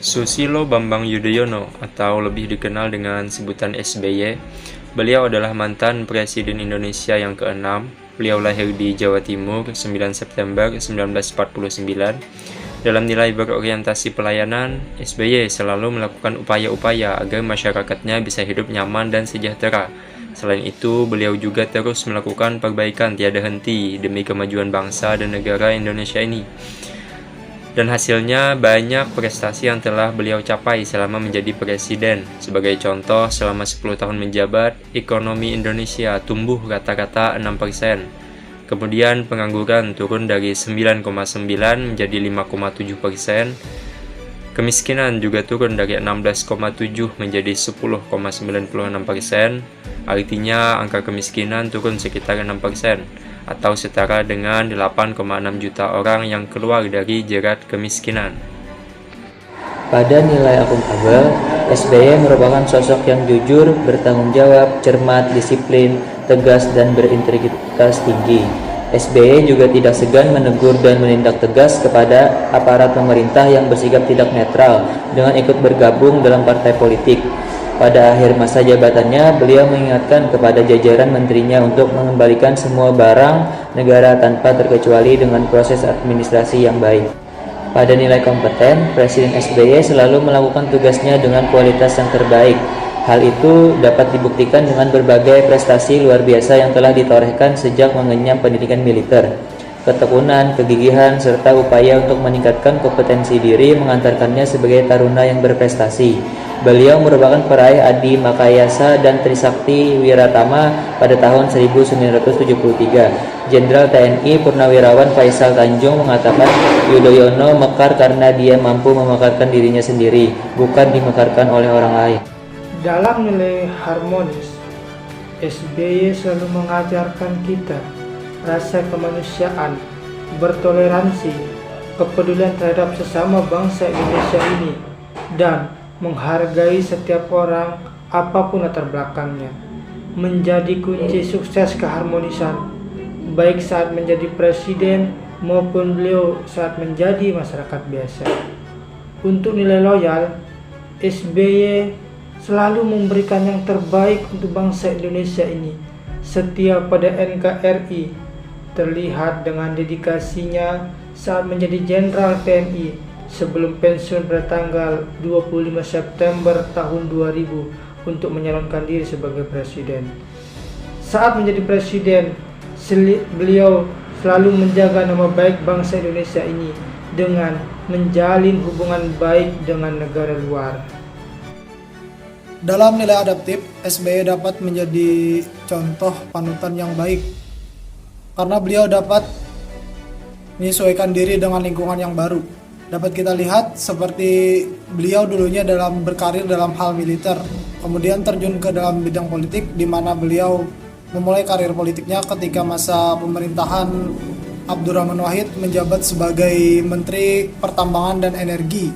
Susilo Bambang Yudhoyono atau lebih dikenal dengan sebutan SBY, beliau adalah mantan Presiden Indonesia yang ke-6. Beliau lahir di Jawa Timur 9 September 1949. Dalam nilai berorientasi pelayanan, SBY selalu melakukan upaya-upaya agar masyarakatnya bisa hidup nyaman dan sejahtera. Selain itu, beliau juga terus melakukan perbaikan tiada henti demi kemajuan bangsa dan negara Indonesia ini. Dan hasilnya banyak prestasi yang telah beliau capai selama menjadi presiden. Sebagai contoh, selama 10 tahun menjabat, ekonomi Indonesia tumbuh rata-rata 6%. Kemudian pengangguran turun dari 9,9 menjadi 5,7%. Kemiskinan juga turun dari 16,7 menjadi 10,96%. Artinya angka kemiskinan turun sekitar 6%, atau setara dengan 8,6 juta orang yang keluar dari jerat kemiskinan. Pada nilai akuntabel, SBY merupakan sosok yang jujur, bertanggung jawab, cermat, disiplin, tegas, dan berintegritas tinggi. SBY juga tidak segan menegur dan menindak tegas kepada aparat pemerintah yang bersikap tidak netral dengan ikut bergabung dalam partai politik. Pada akhir masa jabatannya, beliau mengingatkan kepada jajaran menterinya untuk mengembalikan semua barang negara tanpa terkecuali dengan proses administrasi yang baik. Pada nilai kompeten, Presiden SBY selalu melakukan tugasnya dengan kualitas yang terbaik. Hal itu dapat dibuktikan dengan berbagai prestasi luar biasa yang telah ditorehkan sejak mengenyam pendidikan militer. Ketekunan, kegigihan, serta upaya untuk meningkatkan kompetensi diri mengantarkannya sebagai taruna yang berprestasi. Beliau merupakan peraih Adi Makayasa dan Trisakti Wiratama pada tahun 1973. Jenderal TNI Purnawirawan Faisal Tanjung mengatakan Yudhoyono mekar karena dia mampu memekarkan dirinya sendiri, bukan dimekarkan oleh orang lain. Dalam nilai harmonis, SBY selalu mengajarkan kita rasa kemanusiaan, bertoleransi, kepedulian terhadap sesama bangsa Indonesia ini, dan menghargai setiap orang apapun latar belakangnya. Menjadi kunci sukses keharmonisan, baik saat menjadi presiden maupun beliau saat menjadi masyarakat biasa. Untuk nilai loyal, SBY selalu memberikan yang terbaik untuk bangsa Indonesia ini. Setia pada NKRI terlihat dengan dedikasinya saat menjadi Jenderal TNI sebelum pensiun pada tanggal 25 September tahun 2000 untuk menyalonkan diri sebagai presiden. Saat menjadi presiden, beliau selalu menjaga nama baik bangsa Indonesia ini dengan menjalin hubungan baik dengan negara luar. Dalam nilai adaptif, SBY dapat menjadi contoh panutan yang baik karena beliau dapat menyesuaikan diri dengan lingkungan yang baru. Dapat kita lihat seperti beliau dulunya dalam berkarir dalam hal militer, kemudian terjun ke dalam bidang politik di mana beliau memulai karir politiknya ketika masa pemerintahan Abdurrahman Wahid menjabat sebagai Menteri Pertambangan dan Energi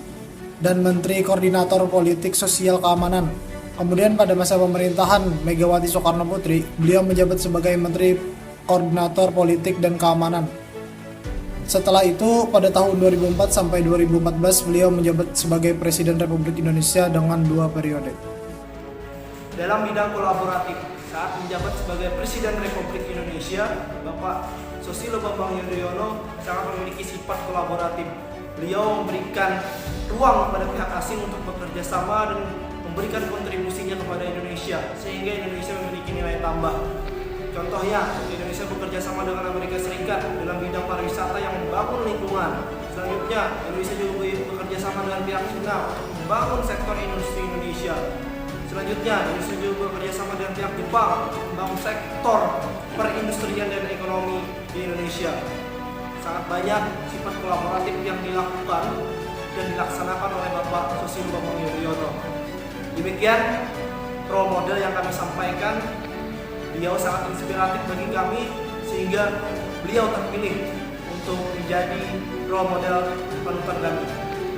dan Menteri Koordinator Politik Sosial Keamanan. Kemudian pada masa pemerintahan Megawati Soekarno Putri, beliau menjabat sebagai Menteri Koordinator Politik dan Keamanan. Setelah itu, pada tahun 2004 sampai 2014, beliau menjabat sebagai Presiden Republik Indonesia dengan 2 periode. Dalam bidang kolaboratif, saat menjabat sebagai Presiden Republik Indonesia, Bapak Susilo Bambang Yudhoyono sangat memiliki sifat kolaboratif. Beliau memberikan ruang kepada pihak asing untuk bekerja sama dan memberikan kontribusinya kepada Indonesia, sehingga Indonesia memiliki nilai tambah. Contohnya, Indonesia bekerja sama dengan Amerika Serikat dalam bidang pariwisata yang membangun lingkungan. Selanjutnya, Indonesia juga bekerja sama dengan pihak Cina untuk membangun sektor industri Indonesia. Selanjutnya, Indonesia juga bekerja sama dengan pihak Jepang untuk membangun sektor perindustrian dan ekonomi di Indonesia. Sangat banyak sifat kolaboratif yang dilakukan dan dilaksanakan oleh Bapak Susilo Bambang Yudhoyono. Demikian role model yang kami sampaikan. Beliau sangat inspiratif bagi kami sehingga beliau terpilih untuk menjadi role model panutan kami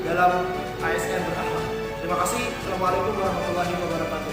dalam ASN berakhlak. Terima kasih. Assalamualaikum warahmatullahi wabarakatuh.